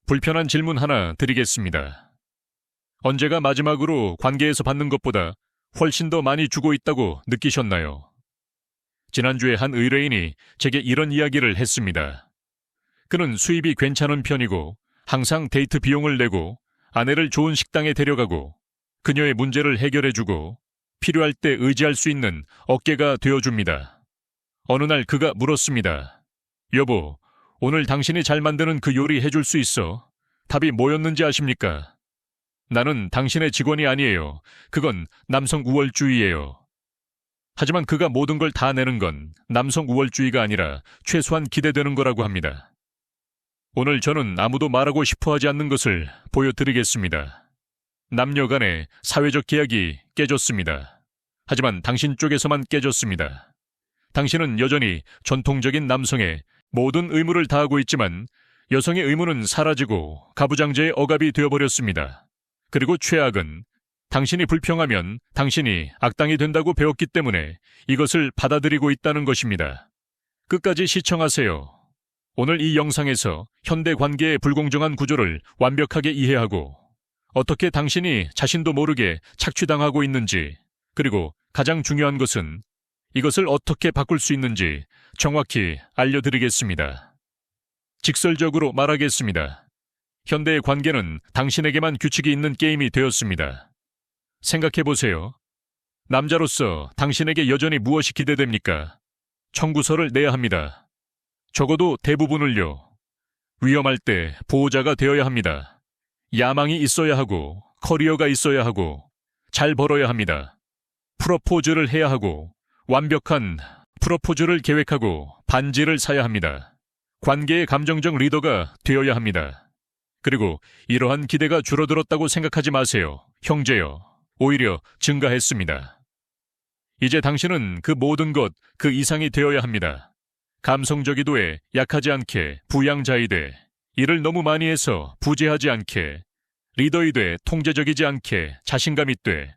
불편한 질문 하나 드리겠습니다. 언제가 마지막으로 관계에서 받는 것보다 훨씬 더 많이 주고 있다고 느끼셨나요? 지난주에 한 의뢰인이 제게 이런 이야기를 했습니다. 그는 수입이 괜찮은 편이고 항상 데이트 비용을 내고 아내를 좋은 식당에 데려가고 그녀의 문제를 해결해주고 필요할 때 의지할 수 있는 어깨가 되어줍니다. 어느 날 그가 물었습니다. 여보, 오늘 당신이 잘 만드는 그 요리 해줄 수 있어? 답이 뭐였는지 아십니까? 나는 당신의 직원이 아니에요. 그건 남성 우월주의예요. 하지만 그가 모든 걸 다 내는 건 남성 우월주의가 아니라 최소한 기대되는 거라고 합니다. 오늘 저는 아무도 말하고 싶어 하지 않는 것을 보여드리겠습니다. 남녀 간의 사회적 계약이 깨졌습니다. 하지만 당신 쪽에서만 깨졌습니다. 당신은 여전히 전통적인 남성의 모든 의무를 다하고 있지만 여성의 의무는 사라지고 가부장제의 억압이 되어버렸습니다. 그리고 최악은 당신이 불평하면 당신이 악당이 된다고 배웠기 때문에 이것을 받아들이고 있다는 것입니다. 끝까지 시청하세요. 오늘 이 영상에서 현대 관계의 불공정한 구조를 완벽하게 이해하고 어떻게 당신이 자신도 모르게 착취당하고 있는지, 그리고 가장 중요한 것은 이것을 어떻게 바꿀 수 있는지 정확히 알려드리겠습니다. 직설적으로 말하겠습니다. 현대의 관계는 당신에게만 규칙이 있는 게임이 되었습니다. 생각해보세요. 남자로서 당신에게 여전히 무엇이 기대됩니까? 청구서를 내야 합니다. 적어도 대부분을요. 위험할 때 보호자가 되어야 합니다. 야망이 있어야 하고 커리어가 있어야 하고 잘 벌어야 합니다. 프러포즈를 해야 하고 완벽한 프러포즈를 계획하고 반지를 사야 합니다. 관계의 감정적 리더가 되어야 합니다. 그리고 이러한 기대가 줄어들었다고 생각하지 마세요. 형제여. 오히려 증가했습니다. 이제 당신은 그 모든 것, 그 이상이 되어야 합니다. 감성적이도에 약하지 않게 부양자이 돼, 일을 너무 많이 해서 부재하지 않게, 리더이 돼 통제적이지 않게 자신감이 돼,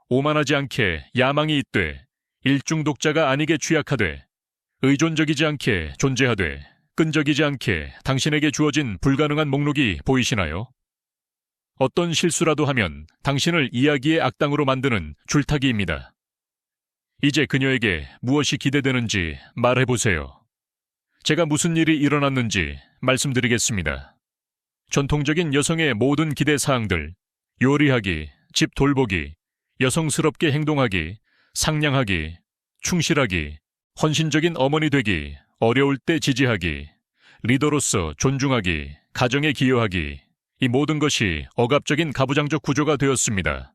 오만하지 않게 야망이 있되, 일중독자가 아니게 취약하되, 의존적이지 않게 존재하되, 끈적이지 않게 당신에게 주어진 불가능한 목록이 보이시나요? 어떤 실수라도 하면 당신을 이야기의 악당으로 만드는 줄타기입니다. 이제 그녀에게 무엇이 기대되는지 말해보세요. 제가 무슨 일이 일어났는지 말씀드리겠습니다. 전통적인 여성의 모든 기대 사항들, 요리하기, 집 돌보기, 여성스럽게 행동하기, 상냥하기, 충실하기, 헌신적인 어머니 되기, 어려울 때 지지하기, 리더로서 존중하기, 가정에 기여하기, 이 모든 것이 억압적인 가부장적 구조가 되었습니다.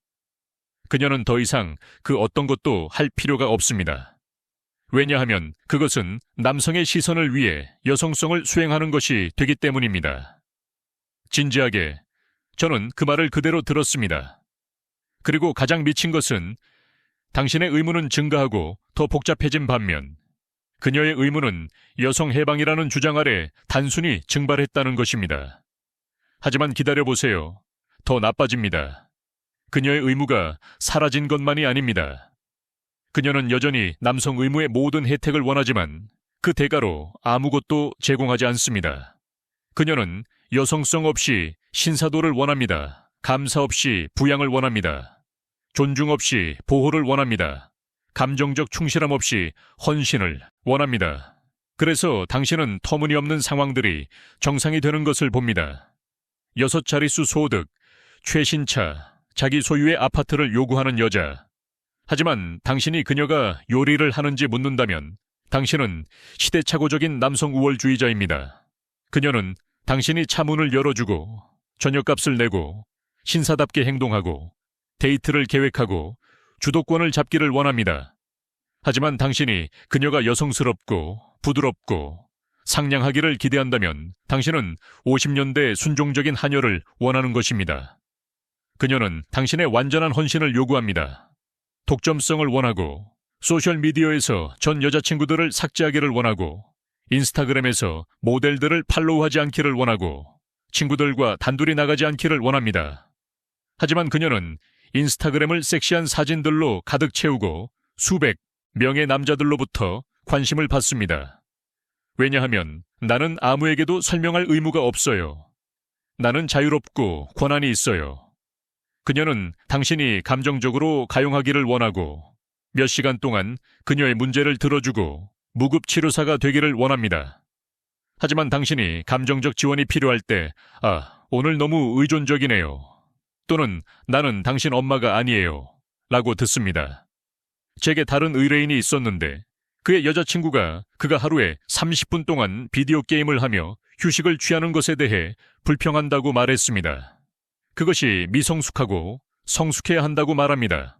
그녀는 더 이상 그 어떤 것도 할 필요가 없습니다. 왜냐하면 그것은 남성의 시선을 위해 여성성을 수행하는 것이 되기 때문입니다. 진지하게 저는 그 말을 그대로 들었습니다. 그리고 가장 미친 것은 당신의 의무는 증가하고 더 복잡해진 반면 그녀의 의무는 여성 해방이라는 주장 아래 단순히 증발했다는 것입니다. 하지만 기다려보세요. 더 나빠집니다. 그녀의 의무가 사라진 것만이 아닙니다. 그녀는 여전히 남성 의무의 모든 혜택을 원하지만 그 대가로 아무것도 제공하지 않습니다. 그녀는 여성성 없이 신사도를 원합니다. 감사 없이 부양을 원합니다. 존중 없이 보호를 원합니다. 감정적 충실함 없이 헌신을 원합니다. 그래서 당신은 터무니없는 상황들이 정상이 되는 것을 봅니다. 6자릿수 소득, 최신차, 자기 소유의 아파트를 요구하는 여자. 하지만 당신이 그녀가 요리를 하는지 묻는다면 당신은 시대착오적인 남성 우월주의자입니다. 그녀는 당신이 차 문을 열어주고 저녁값을 내고 신사답게 행동하고 데이트를 계획하고 주도권을 잡기를 원합니다. 하지만 당신이 그녀가 여성스럽고 부드럽고 상냥하기를 기대한다면 당신은 50년대 순종적인 하녀를 원하는 것입니다. 그녀는 당신의 완전한 헌신을 요구합니다. 독점성을 원하고 소셜미디어에서 전 여자친구들을 삭제하기를 원하고 인스타그램에서 모델들을 팔로우하지 않기를 원하고 친구들과 단둘이 나가지 않기를 원합니다. 하지만 그녀는 인스타그램을 섹시한 사진들로 가득 채우고 수백 명의 남자들로부터 관심을 받습니다. 왜냐하면 나는 아무에게도 설명할 의무가 없어요. 나는 자유롭고 권한이 있어요. 그녀는 당신이 감정적으로 가용하기를 원하고 몇 시간 동안 그녀의 문제를 들어주고 무급치료사가 되기를 원합니다. 하지만 당신이 감정적 지원이 필요할 때, 오늘 너무 의존적이네요. 또는 나는 당신 엄마가 아니에요. 라고 듣습니다. 제게 다른 의뢰인이 있었는데 그의 여자친구가 그가 하루에 30분 동안 비디오 게임을 하며 휴식을 취하는 것에 대해 불평한다고 말했습니다. 그것이 미성숙하고 성숙해야 한다고 말합니다.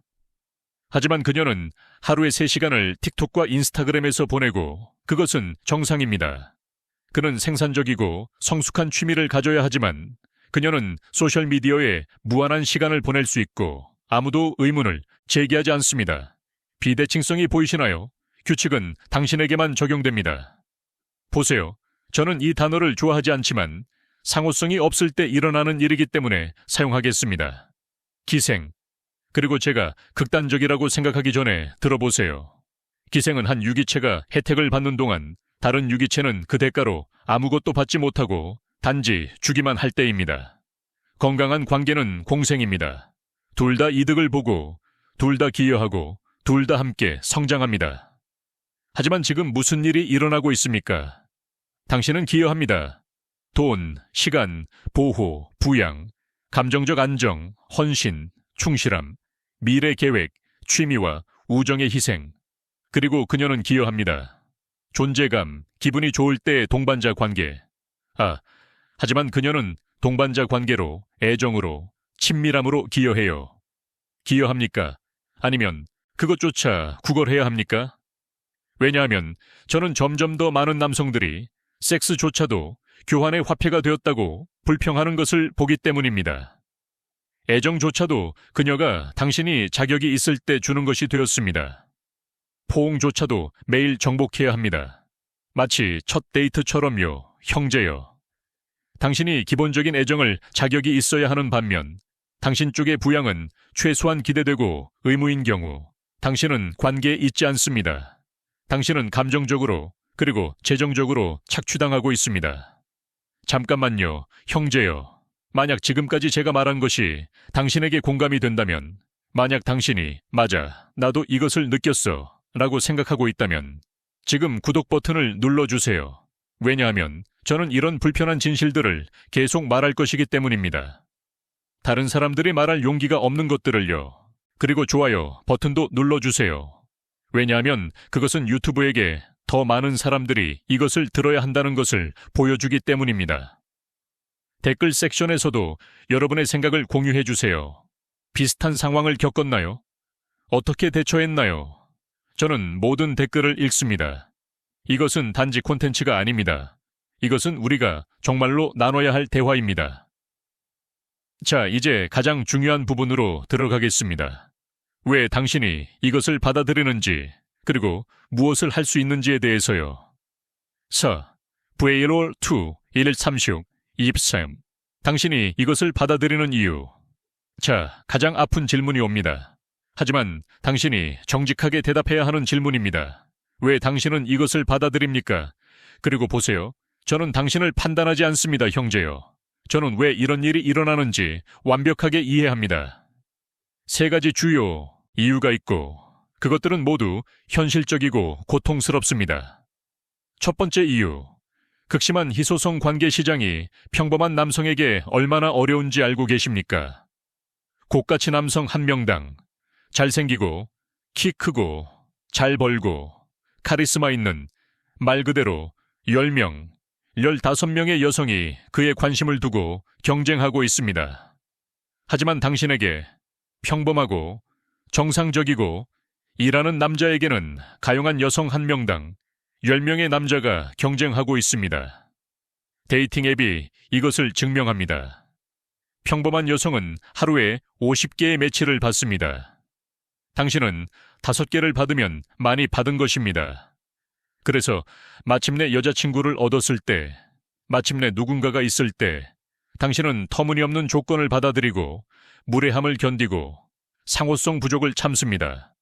하지만 그녀는 하루에 3시간을 틱톡과 인스타그램에서 보내고 그것은 정상입니다. 그는 생산적이고 성숙한 취미를 가져야 하지만 그녀는 소셜미디어에 무한한 시간을 보낼 수 있고 아무도 의문을 제기하지 않습니다. 비대칭성이 보이시나요? 규칙은 당신에게만 적용됩니다. 보세요. 저는 이 단어를 좋아하지 않지만 상호성이 없을 때 일어나는 일이기 때문에 사용하겠습니다. 기생. 그리고 제가 극단적이라고 생각하기 전에 들어보세요. 기생은 한 유기체가 혜택을 받는 동안 다른 유기체는 그 대가로 아무것도 받지 못하고 단지 주기만 할 때입니다. 건강한 관계는 공생입니다. 둘 다 이득을 보고 둘 다 기여하고 둘 다 함께 성장합니다. 하지만 지금 무슨 일이 일어나고 있습니까? 당신은 기여합니다. 돈, 시간, 보호, 부양, 감정적 안정, 헌신, 충실함, 미래 계획, 취미와 우정의 희생. 그리고 그녀는 기여합니다. 존재감, 기분이 좋을 때 동반자 관계. 하지만 그녀는 동반자 관계로, 애정으로, 친밀함으로 기여해요. 기여합니까? 아니면 그것조차 구걸해야 합니까? 왜냐하면 저는 점점 더 많은 남성들이 섹스조차도 교환의 화폐가 되었다고 불평하는 것을 보기 때문입니다. 애정조차도 그녀가 당신이 자격이 있을 때 주는 것이 되었습니다. 포옹조차도 매일 정복해야 합니다. 마치 첫 데이트처럼요, 형제여. 당신이 기본적인 애정을 자격이 있어야 하는 반면 당신 쪽의 부양은 최소한 기대되고 의무인 경우 당신은 관계에 있지 않습니다. 당신은 감정적으로 그리고 재정적으로 착취당하고 있습니다. 잠깐만요, 형제여. 만약 지금까지 제가 말한 것이 당신에게 공감이 된다면, 만약 당신이 맞아, 나도 이것을 느꼈어 라고 생각하고 있다면 지금 구독 버튼을 눌러주세요. 왜냐하면 저는 이런 불편한 진실들을 계속 말할 것이기 때문입니다. 다른 사람들이 말할 용기가 없는 것들을요. 그리고 좋아요 버튼도 눌러주세요. 왜냐하면 그것은 유튜브에게 더 많은 사람들이 이것을 들어야 한다는 것을 보여주기 때문입니다. 댓글 섹션에서도 여러분의 생각을 공유해 주세요. 비슷한 상황을 겪었나요? 어떻게 대처했나요? 저는 모든 댓글을 읽습니다. 이것은 단지 콘텐츠가 아닙니다. 이것은 우리가 정말로 나눠야 할 대화입니다. 자, 이제 가장 중요한 부분으로 들어가겠습니다. 왜 당신이 이것을 받아들이는지, 그리고 무엇을 할 수 있는지에 대해서요. VALOR 2 136 23. 당신이 이것을 받아들이는 이유. 자, 가장 아픈 질문이 옵니다. 하지만 당신이 정직하게 대답해야 하는 질문입니다. 왜 당신은 이것을 받아들입니까? 그리고 보세요. 저는 당신을 판단하지 않습니다, 형제요. 저는 왜 이런 일이 일어나는지 완벽하게 이해합니다. 3가지 주요 이유가 있고 그것들은 모두 현실적이고 고통스럽습니다. 첫 번째 이유. 극심한 희소성 관계 시장이 평범한 남성에게 얼마나 어려운지 알고 계십니까? 고가치 남성 1명당 잘생기고 키 크고 잘 벌고 카리스마 있는 말 그대로 10명, 15명의 여성이 그에 관심을 두고 경쟁하고 있습니다. 하지만 당신에게 평범하고 정상적이고 일하는 남자에게는 가용한 여성 1명당 10명의 남자가 경쟁하고 있습니다. 데이팅 앱이 이것을 증명합니다. 평범한 여성은 하루에 50개의 매치를 받습니다. 당신은 5개를 받으면 많이 받은 것입니다. 그래서 마침내 여자친구를 얻었을 때, 마침내 누군가가 있을 때, 당신은 터무니없는 조건을 받아들이고 무례함을 견디고 상호성 부족을 참습니다.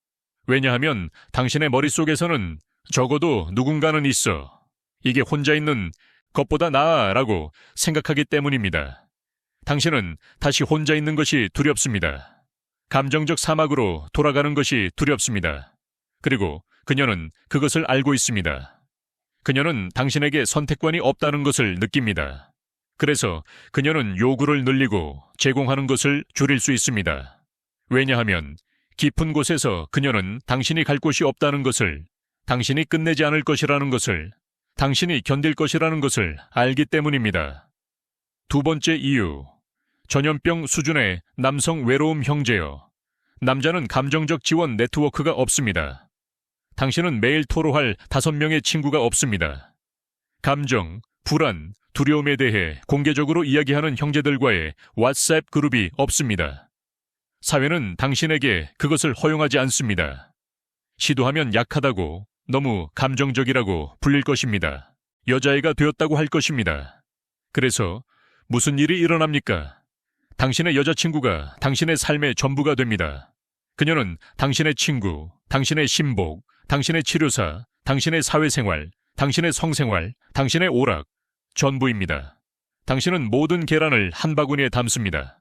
왜냐하면 당신의 머릿속에서는 적어도 누군가는 있어. 이게 혼자 있는 것보다 나아 라고 생각하기 때문입니다. 당신은 다시 혼자 있는 것이 두렵습니다. 감정적 사막으로 돌아가는 것이 두렵습니다. 그리고 그녀는 그것을 알고 있습니다. 그녀는 당신에게 선택권이 없다는 것을 느낍니다. 그래서 그녀는 요구를 늘리고 제공하는 것을 줄일 수 있습니다. 왜냐하면 깊은 곳에서 그녀는 당신이 갈 곳이 없다는 것을, 당신이 끝내지 않을 것이라는 것을, 당신이 견딜 것이라는 것을 알기 때문입니다. 두 번째 이유, 전염병 수준의 남성 외로움 형제여. 남자는 감정적 지원 네트워크가 없습니다. 당신은 매일 토로할 5명의 친구가 없습니다. 감정, 불안, 두려움에 대해 공개적으로 이야기하는 형제들과의 왓츠앱 그룹이 없습니다. 사회는 당신에게 그것을 허용하지 않습니다. 시도하면 약하다고, 너무 감정적이라고 불릴 것입니다. 여자애가 되었다고 할 것입니다. 그래서 무슨 일이 일어납니까? 당신의 여자친구가 당신의 삶의 전부가 됩니다. 그녀는 당신의 친구, 당신의 신복, 당신의 치료사, 당신의 사회생활, 당신의 성생활, 당신의 오락, 전부입니다. 당신은 모든 계란을 한 바구니에 담습니다.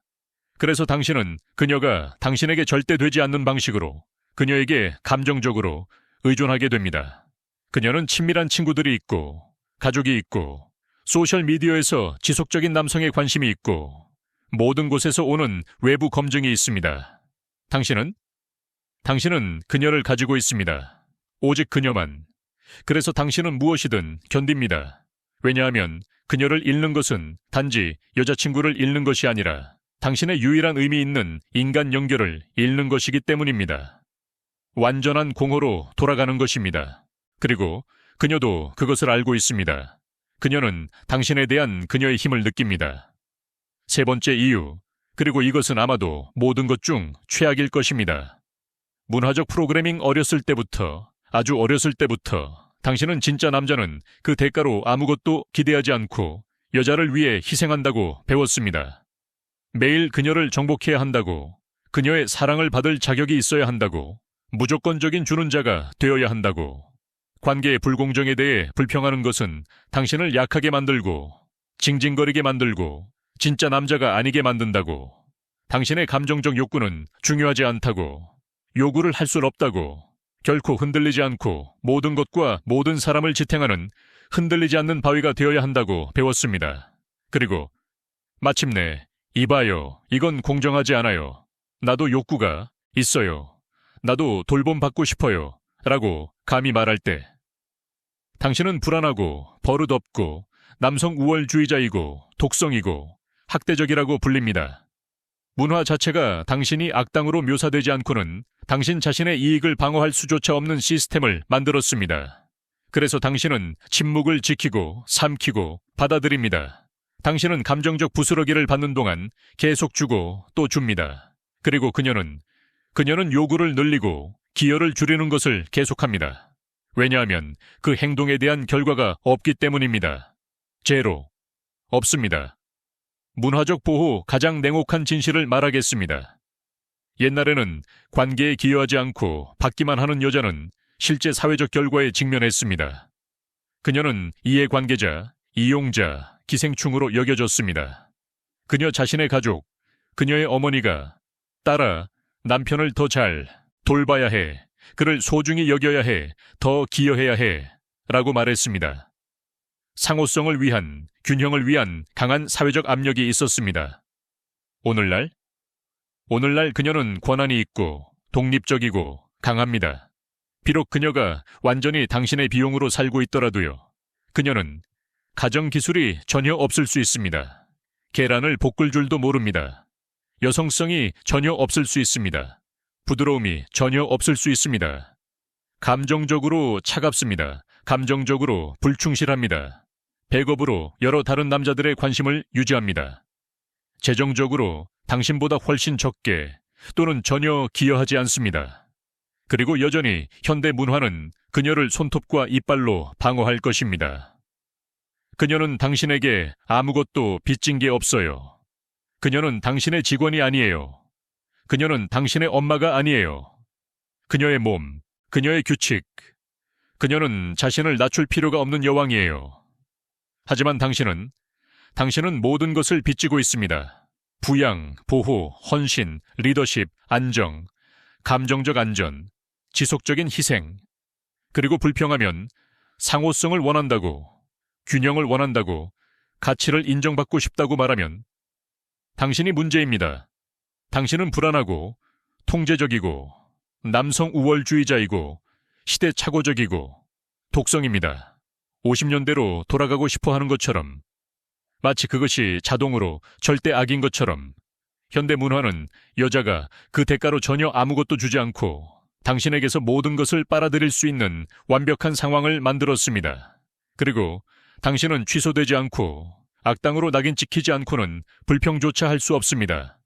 그래서 당신은 그녀가 당신에게 절대 되지 않는 방식으로 그녀에게 감정적으로 의존하게 됩니다. 그녀는 친밀한 친구들이 있고, 가족이 있고, 소셜미디어에서 지속적인 남성의 관심이 있고, 모든 곳에서 오는 외부 검증이 있습니다. 당신은 그녀를 가지고 있습니다. 오직 그녀만. 그래서 당신은 무엇이든 견딥니다. 왜냐하면 그녀를 잃는 것은 단지 여자친구를 잃는 것이 아니라 당신의 유일한 의미 있는 인간 연결을 잃는 것이기 때문입니다. 완전한 공허로 돌아가는 것입니다. 그리고 그녀도 그것을 알고 있습니다. 그녀는 당신에 대한 그녀의 힘을 느낍니다. 세 번째 이유, 그리고 이것은 아마도 모든 것 중 최악일 것입니다. 문화적 프로그래밍 어렸을 때부터, 아주 어렸을 때부터 당신은 진짜 남자는 그 대가로 아무것도 기대하지 않고 여자를 위해 희생한다고 배웠습니다. 매일 그녀를 정복해야 한다고, 그녀의 사랑을 받을 자격이 있어야 한다고, 무조건적인 주는 자가 되어야 한다고. 관계의 불공정에 대해 불평하는 것은 당신을 약하게 만들고, 징징거리게 만들고, 진짜 남자가 아니게 만든다고. 당신의 감정적 욕구는 중요하지 않다고, 요구를 할 수 없다고, 결코 흔들리지 않고 모든 것과 모든 사람을 지탱하는 흔들리지 않는 바위가 되어야 한다고 배웠습니다. 그리고 마침내 이봐요, 이건 공정하지 않아요. 나도 욕구가 있어요. 나도 돌봄받고 싶어요. 라고 감히 말할 때 당신은 불안하고 버릇없고 남성 우월주의자이고 독성이고 학대적이라고 불립니다. 문화 자체가 당신이 악당으로 묘사되지 않고는 당신 자신의 이익을 방어할 수조차 없는 시스템을 만들었습니다. 그래서 당신은 침묵을 지키고 삼키고 받아들입니다. 당신은 감정적 부스러기를 받는 동안 계속 주고 또 줍니다. 그리고 그녀는 요구를 늘리고 기여를 줄이는 것을 계속합니다. 왜냐하면 그 행동에 대한 결과가 없기 때문입니다. 제로. 없습니다. 문화적 보호 가장 냉혹한 진실을 말하겠습니다. 옛날에는 관계에 기여하지 않고 받기만 하는 여자는 실제 사회적 결과에 직면했습니다. 그녀는 이해관계자, 이용자, 기생충으로 여겨졌습니다. 그녀 자신의 가족, 그녀의 어머니가 딸아, 남편을 더 잘 돌봐야 해, 그를 소중히 여겨야 해, 더 기여해야 해 라고 말했습니다. 상호성을 위한, 균형을 위한 강한 사회적 압력이 있었습니다. 오늘날 그녀는 권한이 있고 독립적이고 강합니다. 비록 그녀가 완전히 당신의 비용으로 살고 있더라도요. 그녀는 가정기술이 전혀 없을 수 있습니다. 계란을 볶을 줄도 모릅니다. 여성성이 전혀 없을 수 있습니다. 부드러움이 전혀 없을 수 있습니다. 감정적으로 차갑습니다. 감정적으로 불충실합니다. 백업으로 여러 다른 남자들의 관심을 유지합니다. 재정적으로 당신보다 훨씬 적게 또는 전혀 기여하지 않습니다. 그리고 여전히 현대 문화는 그녀를 손톱과 이빨로 방어할 것입니다. 그녀는 당신에게 아무것도 빚진 게 없어요. 그녀는 당신의 직원이 아니에요. 그녀는 당신의 엄마가 아니에요. 그녀의 몸, 그녀의 규칙, 그녀는 자신을 낮출 필요가 없는 여왕이에요. 하지만 당신은 모든 것을 빚지고 있습니다. 부양, 보호, 헌신, 리더십, 안정, 감정적 안전, 지속적인 희생, 그리고 불평하면 상호성을 원한다고, 균형을 원한다고, 가치를 인정받고 싶다고 말하면 당신이 문제입니다. 당신은 불안하고, 통제적이고, 남성 우월주의자이고, 시대착오적이고, 독성입니다. 50년대로 돌아가고 싶어 하는 것처럼, 마치 그것이 자동으로 절대 악인 것처럼, 현대 문화는 여자가 그 대가로 전혀 아무것도 주지 않고 당신에게서 모든 것을 빨아들일 수 있는 완벽한 상황을 만들었습니다. 그리고 당신은 취소되지 않고 악당으로 낙인 찍히지 않고는 불평조차 할 수 없습니다.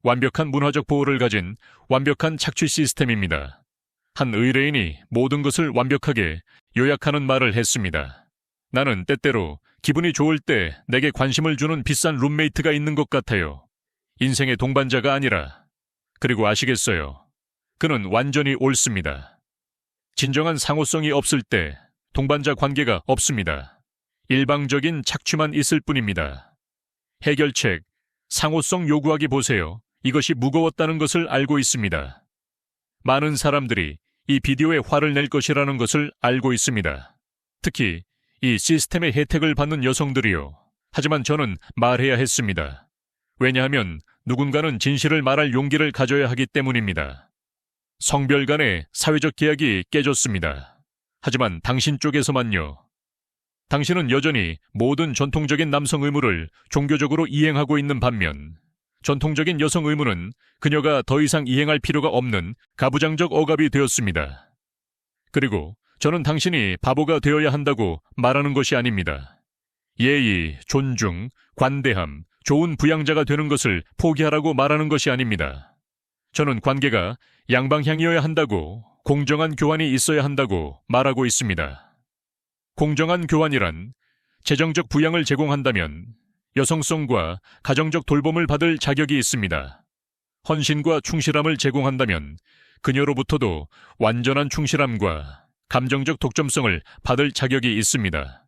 완벽한 문화적 보호를 가진 완벽한 착취 시스템입니다. 한 의뢰인이 모든 것을 완벽하게 요약하는 말을 했습니다. 나는 때때로 기분이 좋을 때 내게 관심을 주는 비싼 룸메이트가 있는 것 같아요. 인생의 동반자가 아니라. 그리고 아시겠어요? 그는 완전히 옳습니다. 진정한 상호성이 없을 때 동반자 관계가 없습니다. 일방적인 착취만 있을 뿐입니다. 해결책, 상호성 요구하기 보세요. 이것이 무거웠다는 것을 알고 있습니다. 많은 사람들이 이 비디오에 화를 낼 것이라는 것을 알고 있습니다. 특히 이 시스템의 혜택을 받는 여성들이요. 하지만 저는 말해야 했습니다. 왜냐하면 누군가는 진실을 말할 용기를 가져야 하기 때문입니다. 성별 간의 사회적 계약이 깨졌습니다. 하지만 당신 쪽에서만요. 당신은 여전히 모든 전통적인 남성 의무를 종교적으로 이행하고 있는 반면 전통적인 여성 의무는 그녀가 더 이상 이행할 필요가 없는 가부장적 억압이 되었습니다. 그리고 저는 당신이 바보가 되어야 한다고 말하는 것이 아닙니다. 예의, 존중, 관대함, 좋은 부양자가 되는 것을 포기하라고 말하는 것이 아닙니다. 저는 관계가 양방향이어야 한다고, 공정한 교환이 있어야 한다고 말하고 있습니다. 공정한 교환이란 재정적 부양을 제공한다면 여성성과 가정적 돌봄을 받을 자격이 있습니다. 헌신과 충실함을 제공한다면 그녀로부터도 완전한 충실함과 감정적 독점성을 받을 자격이 있습니다.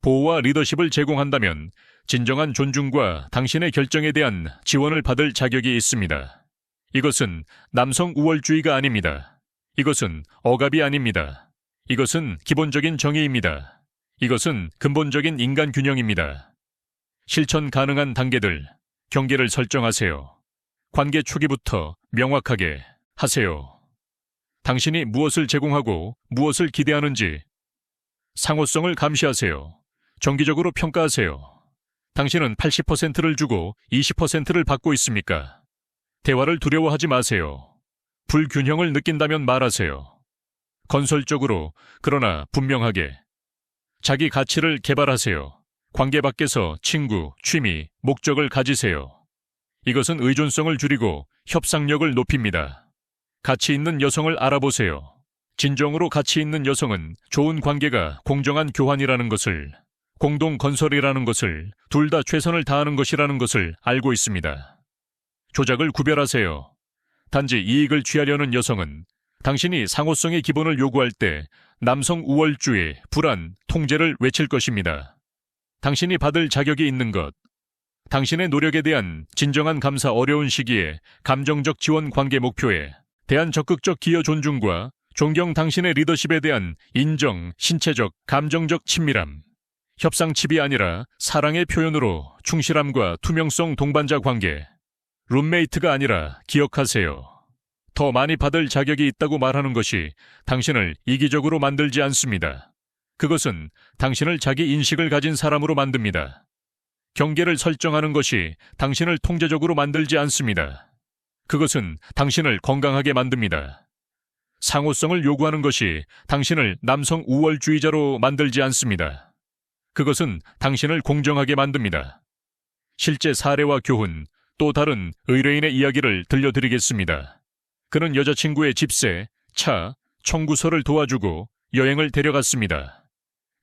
보호와 리더십을 제공한다면 진정한 존중과 당신의 결정에 대한 지원을 받을 자격이 있습니다. 이것은 남성 우월주의가 아닙니다. 이것은 억압이 아닙니다. 이것은 기본적인 정의입니다. 이것은 근본적인 인간 균형입니다. 실천 가능한 단계들, 경계를 설정하세요. 관계 초기부터 명확하게 하세요. 당신이 무엇을 제공하고 무엇을 기대하는지 상호성을 감시하세요. 정기적으로 평가하세요. 당신은 80%를 주고 20%를 받고 있습니까? 대화를 두려워하지 마세요. 불균형을 느낀다면 말하세요. 건설적으로, 그러나 분명하게. 자기 가치를 개발하세요. 관계 밖에서 친구, 취미, 목적을 가지세요. 이것은 의존성을 줄이고 협상력을 높입니다. 가치 있는 여성을 알아보세요. 진정으로 가치 있는 여성은 좋은 관계가 공정한 교환이라는 것을, 공동 건설이라는 것을, 둘 다 최선을 다하는 것이라는 것을 알고 있습니다. 조작을 구별하세요. 단지 이익을 취하려는 여성은 당신이 상호성의 기본을 요구할 때 남성 우월주의, 불안, 통제를 외칠 것입니다. 당신이 받을 자격이 있는 것, 당신의 노력에 대한 진정한 감사, 어려운 시기에 감정적 지원, 관계 목표에 대한 적극적 기여, 존중과 존경, 당신의 리더십에 대한 인정, 신체적, 감정적 친밀함, 협상칩이 아니라 사랑의 표현으로 충실함과 투명성, 동반자 관계, 룸메이트가 아니라 기억하세요. 더 많이 받을 자격이 있다고 말하는 것이 당신을 이기적으로 만들지 않습니다. 그것은 당신을 자기 인식을 가진 사람으로 만듭니다. 경계를 설정하는 것이 당신을 통제적으로 만들지 않습니다. 그것은 당신을 건강하게 만듭니다. 상호성을 요구하는 것이 당신을 남성 우월주의자로 만들지 않습니다. 그것은 당신을 공정하게 만듭니다. 실제 사례와 교훈, 또 다른 의뢰인의 이야기를 들려드리겠습니다. 그는 여자친구의 집세, 차, 청구서를 도와주고 여행을 데려갔습니다.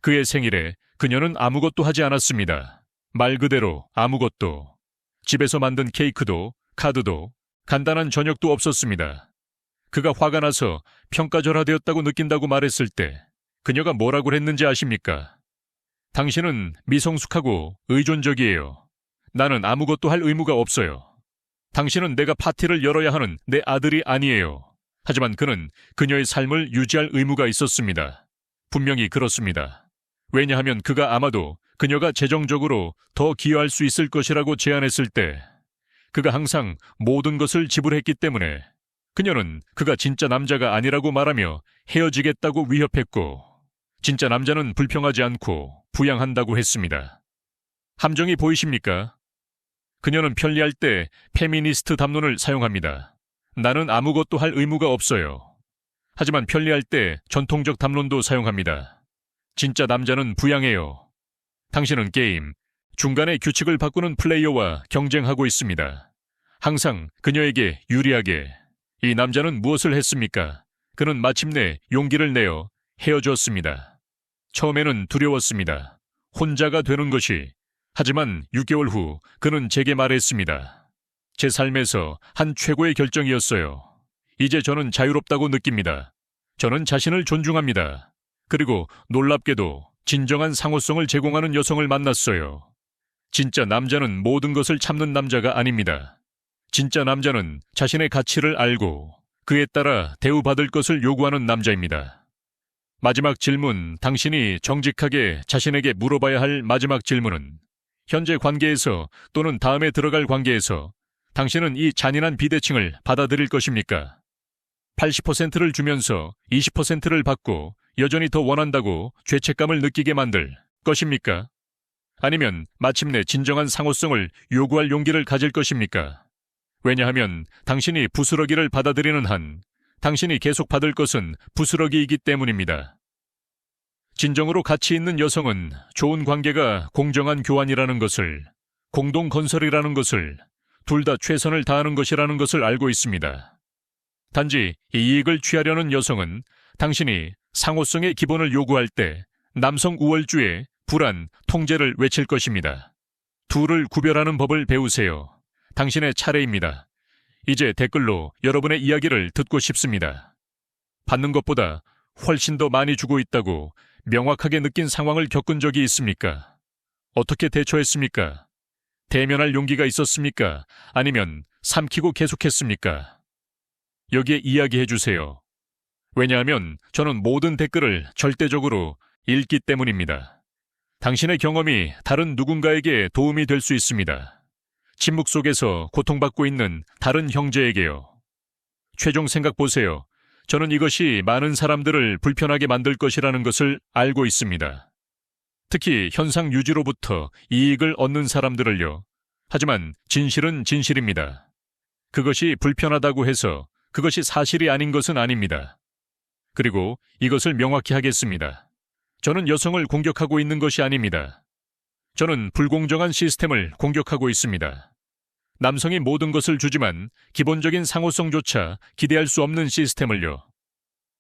그의 생일에 그녀는 아무것도 하지 않았습니다. 말 그대로 아무것도. 집에서 만든 케이크도, 카드도, 간단한 저녁도 없었습니다. 그가 화가 나서 평가절하되었다고 느낀다고 말했을 때 그녀가 뭐라고 했는지 아십니까? 당신은 미성숙하고 의존적이에요. 나는 아무것도 할 의무가 없어요. 당신은 내가 파티를 열어야 하는 내 아들이 아니에요. 하지만 그는 그녀의 삶을 유지할 의무가 있었습니다. 분명히 그렇습니다. 왜냐하면 그가 아마도 그녀가 재정적으로 더 기여할 수 있을 것이라고 제안했을 때 그가 항상 모든 것을 지불했기 때문에 그녀는 그가 진짜 남자가 아니라고 말하며 헤어지겠다고 위협했고 진짜 남자는 불평하지 않고 부양한다고 했습니다. 함정이 보이십니까? 그녀는 편리할 때 페미니스트 담론을 사용합니다. 나는 아무것도 할 의무가 없어요. 하지만 편리할 때 전통적 담론도 사용합니다. 진짜 남자는 부양해요. 당신은 게임, 중간에 규칙을 바꾸는 플레이어와 경쟁하고 있습니다. 항상 그녀에게 유리하게. 이 남자는 무엇을 했습니까? 그는 마침내 용기를 내어 헤어졌습니다. 처음에는 두려웠습니다. 혼자가 되는 것이. 하지만 6개월 후 그는 제게 말했습니다. 제 삶에서 한 최고의 결정이었어요. 이제 저는 자유롭다고 느낍니다. 저는 자신을 존중합니다. 그리고 놀랍게도 진정한 상호성을 제공하는 여성을 만났어요. 진짜 남자는 모든 것을 참는 남자가 아닙니다. 진짜 남자는 자신의 가치를 알고 그에 따라 대우받을 것을 요구하는 남자입니다. 마지막 질문, 당신이 정직하게 자신에게 물어봐야 할 마지막 질문은 현재 관계에서 또는 다음에 들어갈 관계에서 당신은 이 잔인한 비대칭을 받아들일 것입니까? 80%를 주면서 20%를 받고 여전히 더 원한다고 죄책감을 느끼게 만들 것입니까? 아니면 마침내 진정한 상호성을 요구할 용기를 가질 것입니까? 왜냐하면 당신이 부스러기를 받아들이는 한 당신이 계속 받을 것은 부스러기이기 때문입니다. 진정으로 가치 있는 여성은 좋은 관계가 공정한 교환이라는 것을, 공동 건설이라는 것을, 둘 다 최선을 다하는 것이라는 것을 알고 있습니다. 단지 이 이익을 취하려는 여성은 당신이 상호성의 기본을 요구할 때 남성 우월주의, 불안, 통제를 외칠 것입니다. 둘을 구별하는 법을 배우세요. 당신의 차례입니다. 이제 댓글로 여러분의 이야기를 듣고 싶습니다. 받는 것보다 훨씬 더 많이 주고 있다고 명확하게 느낀 상황을 겪은 적이 있습니까? 어떻게 대처했습니까? 대면할 용기가 있었습니까? 아니면 삼키고 계속했습니까? 여기에 이야기해 주세요. 왜냐하면 저는 모든 댓글을 절대적으로 읽기 때문입니다. 당신의 경험이 다른 누군가에게 도움이 될 수 있습니다. 침묵 속에서 고통받고 있는 다른 형제에게요. 최종 생각 보세요. 저는 이것이 많은 사람들을 불편하게 만들 것이라는 것을 알고 있습니다. 특히 현상 유지로부터 이익을 얻는 사람들을요. 하지만 진실은 진실입니다. 그것이 불편하다고 해서 그것이 사실이 아닌 것은 아닙니다. 그리고 이것을 명확히 하겠습니다. 저는 여성을 공격하고 있는 것이 아닙니다. 저는 불공정한 시스템을 공격하고 있습니다. 남성이 모든 것을 주지만 기본적인 상호성조차 기대할 수 없는 시스템을요.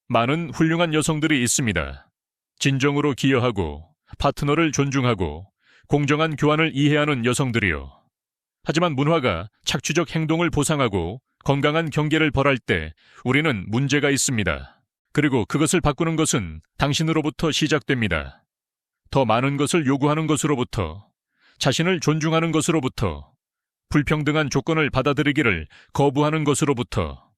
많은 훌륭한 여성들이 있습니다. 진정으로 기여하고 파트너를 존중하고 공정한 교환을 이해하는 여성들이요. 하지만 문화가 착취적 행동을 보상하고 건강한 경계를 벌할 때 우리는 문제가 있습니다. 그리고 그것을 바꾸는 것은 당신으로부터 시작됩니다. 더 많은 것을 요구하는 것으로부터, 자신을 존중하는 것으로부터, 불평등한 조건을 받아들이기를 거부하는 것으로부터.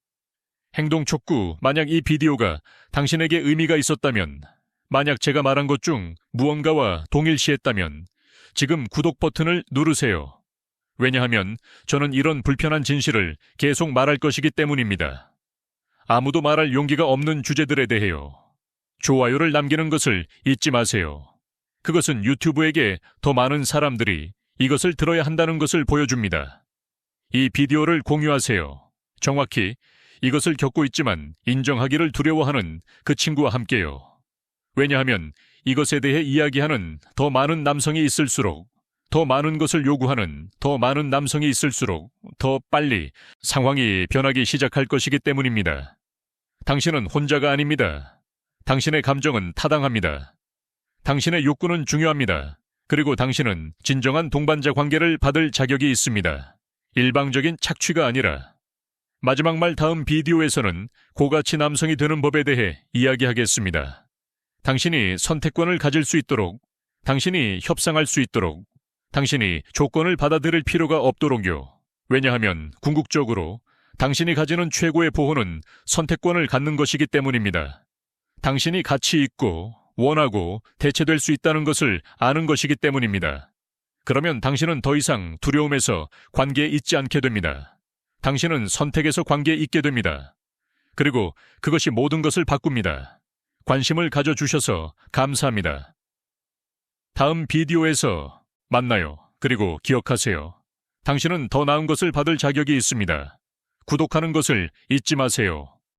행동 촉구, 만약 이 비디오가 당신에게 의미가 있었다면, 만약 제가 말한 것 중 무언가와 동일시했다면 지금 구독 버튼을 누르세요. 왜냐하면 저는 이런 불편한 진실을 계속 말할 것이기 때문입니다. 아무도 말할 용기가 없는 주제들에 대해요. 좋아요를 남기는 것을 잊지 마세요. 그것은 유튜브에게 더 많은 사람들이 이것을 들어야 한다는 것을 보여줍니다. 이 비디오를 공유하세요. 정확히 이것을 겪고 있지만 인정하기를 두려워하는 그 친구와 함께요. 왜냐하면 이것에 대해 이야기하는 더 많은 남성이 있을수록, 더 많은 것을 요구하는 더 많은 남성이 있을수록 더 빨리 상황이 변하기 시작할 것이기 때문입니다. 당신은 혼자가 아닙니다. 당신의 감정은 타당합니다. 당신의 욕구는 중요합니다. 그리고 당신은 진정한 동반자 관계를 받을 자격이 있습니다. 일방적인 착취가 아니라. 마지막 말 다음 비디오에서는 고가치 남성이 되는 법에 대해 이야기하겠습니다. 당신이 선택권을 가질 수 있도록, 당신이 협상할 수 있도록, 당신이 조건을 받아들일 필요가 없도록요. 왜냐하면 궁극적으로 당신이 가지는 최고의 보호는 선택권을 갖는 것이기 때문입니다. 당신이 가치 있고 원하고 대체될 수 있다는 것을 아는 것이기 때문입니다. 그러면 당신은 더 이상 두려움에서 관계에 있지 않게 됩니다. 당신은 선택에서 관계에 있게 됩니다. 그리고 그것이 모든 것을 바꿉니다. 관심을 가져주셔서 감사합니다. 다음 비디오에서 만나요. 그리고 기억하세요. 당신은 더 나은 것을 받을 자격이 있습니다. 구독하는 것을 잊지 마세요.